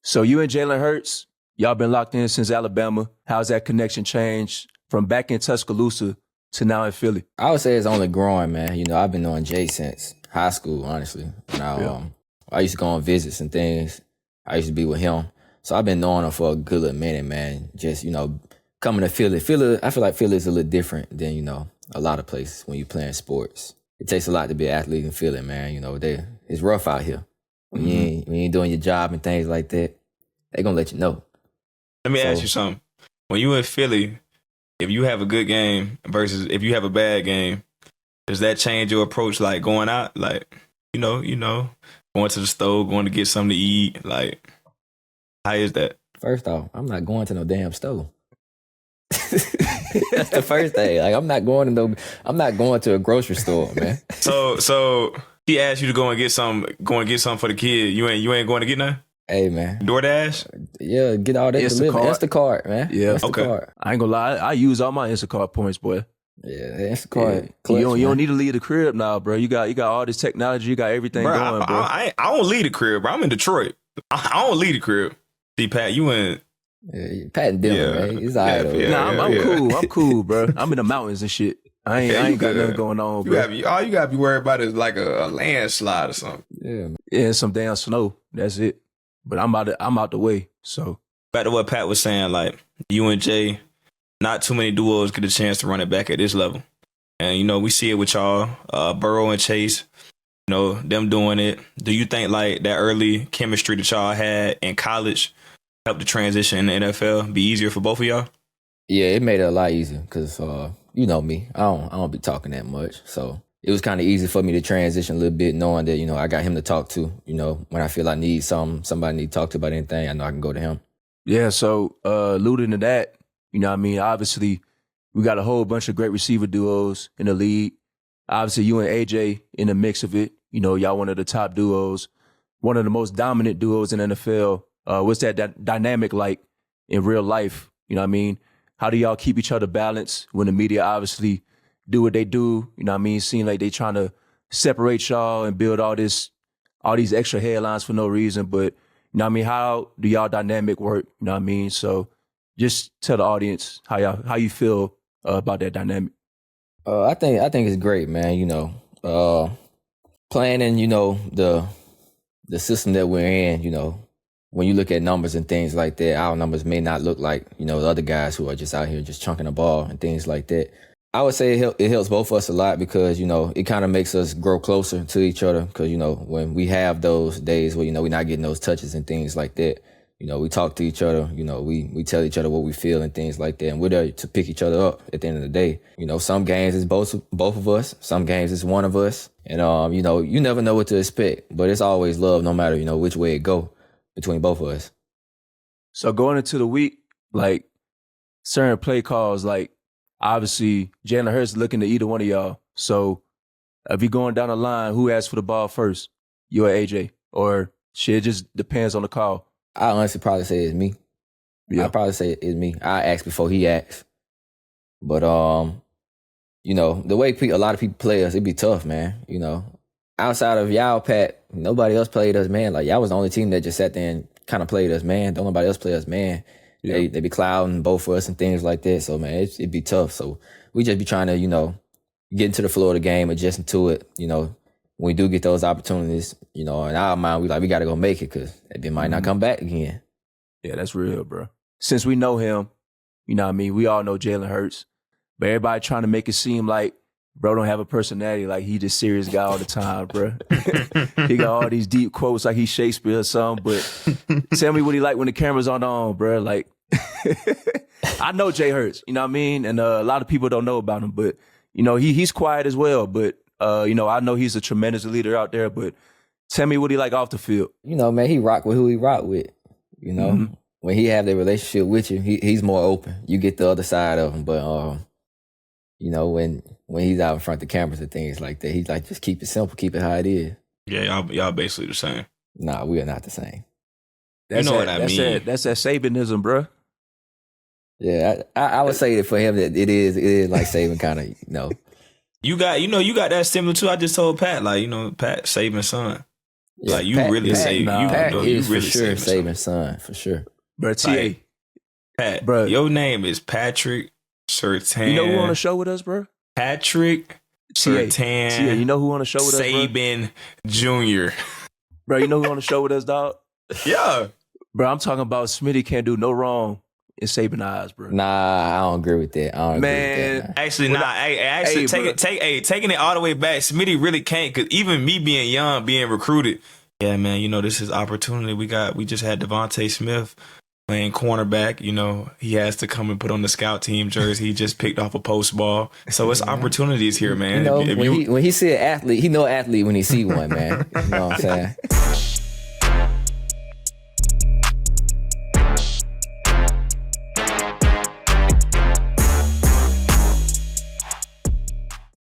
So you and Jalen Hurts, y'all been locked in since Alabama. How's that connection changed from back in Tuscaloosa to now in Philly? I would say it's only growing, man. You know, I've been knowing Jay since high school, honestly. Now, I used to go on visits and things. I used to be with him. So I've been knowing him for a good little minute, man. Just, you know, coming to Philly. I feel like Philly is a little different than, you know, a lot of places when you're playing sports. It takes a lot to be an athlete in Philly, man. You know, it's rough out here. When you ain't doing your job and things like that, they gonna let you know. Let me ask you something. When you in Philly, if you have a good game versus if you have a bad game, does that change your approach, like going out? Like, you know, going to the store, going to get something to eat? Like, how is that? First off, I'm not going to no damn store. That's the first thing. Like, I'm not going to a grocery store, man. So he asked you to go and get some for the kid. You ain't going to get none? Hey, man. DoorDash? Yeah, get all that delivered. Instacart, man. Yeah. Instacart. I ain't gonna lie. I use all my Instacart points, boy. Yeah, Instacart. Yeah. Clutch, you don't need to leave the crib now, bro. You got all this technology. You got everything going, bro. I don't leave the crib, bro. I'm in Detroit. I don't leave the crib. See, Pat, you in... Yeah, Pat and Denver, man. It's all right. I'm cool. I'm cool, bro. I'm in the mountains and shit. I ain't got nothing going on, bro. All you gotta be worried about is like a landslide or something. Yeah, man. Yeah, some damn snow. That's it. But I'm out the way. So back to what Pat was saying, like you and Jay, not too many duos get a chance to run it back at this level. And you know, we see it with y'all, Burrow and Chase, you know, them doing it. Do you think like that early chemistry that y'all had in college helped the transition in the NFL be easier for both of y'all? Yeah, it made it a lot easier because you know me, I don't be talking that much, so it was kind of easy for me to transition a little bit, knowing that, you know, I got him to talk to. You know, when I feel I need somebody need to talk to about anything, I know I can go to him. yeah, so alluding to that, you know what I mean, obviously we got a whole bunch of great receiver duos in the league. Obviously you and AJ in the mix of it. You know, y'all one of the top duos, one of the most dominant duos in the NFL. What's that dynamic like in real life? You know what I mean? How do y'all keep each other balanced when the media obviously do what they do? You know what I mean? Seem like they trying to separate y'all and build all these extra headlines for no reason. But, you know what I mean? How do y'all dynamic work? You know what I mean? So just tell the audience how you feel about that dynamic. I think it's great, man. You know, playing in, you know, the system that we're in, you know, when you look at numbers and things like that, our numbers may not look like, you know, the other guys who are just out here just chunking the ball and things like that. I would say it helps both of us a lot because, you know, it kind of makes us grow closer to each other because, you know, when we have those days where, you know, we're not getting those touches and things like that, you know, we talk to each other, you know, we tell each other what we feel and things like that. And we're there to pick each other up at the end of the day. You know, some games it's both of us. Some games it's one of us. And, you know, you never know what to expect, but it's always love no matter, you know, which way it go between both of us. So going into the week, like certain play calls, like obviously Jalen Hurts looking to either one of y'all. So if you're going down the line, who asks for the ball first? You or AJ? Or shit, it just depends on the call. I honestly probably say it's me. Yeah. I'd probably say it's me. I ask before he asks. But, you know, the way a lot of people play us, it'd be tough, man. You know, outside of y'all, Pat, nobody else played us, man. Like, y'all was the only team that just sat there and kind of played us, man. Don't nobody else play us, man. Yeah. They be clouding both of us and things like that. So, man, it'd be tough. So we just be trying to, you know, get into the flow of the game, adjusting to it, you know. When we do get those opportunities, you know, in our mind, we got to go make it because it might not come back again. Yeah, that's real, bro. Since we know him, you know what I mean, we all know Jalen Hurts, but everybody trying to make it seem like bro don't have a personality, like he just serious guy all the time, bro. He got all these deep quotes like he's Shakespeare or something, but tell me what he like when the camera's on, bro. Like, I know Jay Hurts, you know what I mean? And a lot of people don't know about him, but, you know, he's quiet as well, but you know, I know he's a tremendous leader out there, but tell me what he like off the field. You know, man, he rock with who he rock with. You know, when he have that relationship with you, he's more open. You get the other side of him, but you know, when he's out in front of the cameras and things like that, he's like, just keep it simple, keep it how it is. Yeah, y'all basically the same. Nah, we are not the same. You know what I mean? That's that Sabanism, bro. Yeah, I would say that for him that it is like Saban kind of, you know. You got that similar too. I just told Pat, like, you know, Pat Saban's son. Yeah, Like, you really say Pat you is really for sure saving Saban's son, for sure. Bro, TA. Like, Pat, Bro. your name is Patrick Surtain. You know who on the show with us, bro? Patrick Surtain. Tia, you know who on the show with us, bro? Saban Jr. Bro, you know who on the show with us, dog? Yeah. Bro, I'm talking about Smitty can't do no wrong in Saban eyes, bro. Nah, I don't agree with that. I don't agree with that. Nah. Actually, taking it all the way back, Smitty really can't, because even me being young, being recruited, yeah, man, you know, this is opportunity. We just had DeVonta Smith playing cornerback. You know, he has to come and put on the scout team jersey. He just picked off a post ball. So it's opportunities here, man. You know, when he see an athlete, he know an athlete when he see one, man. You know what I'm saying?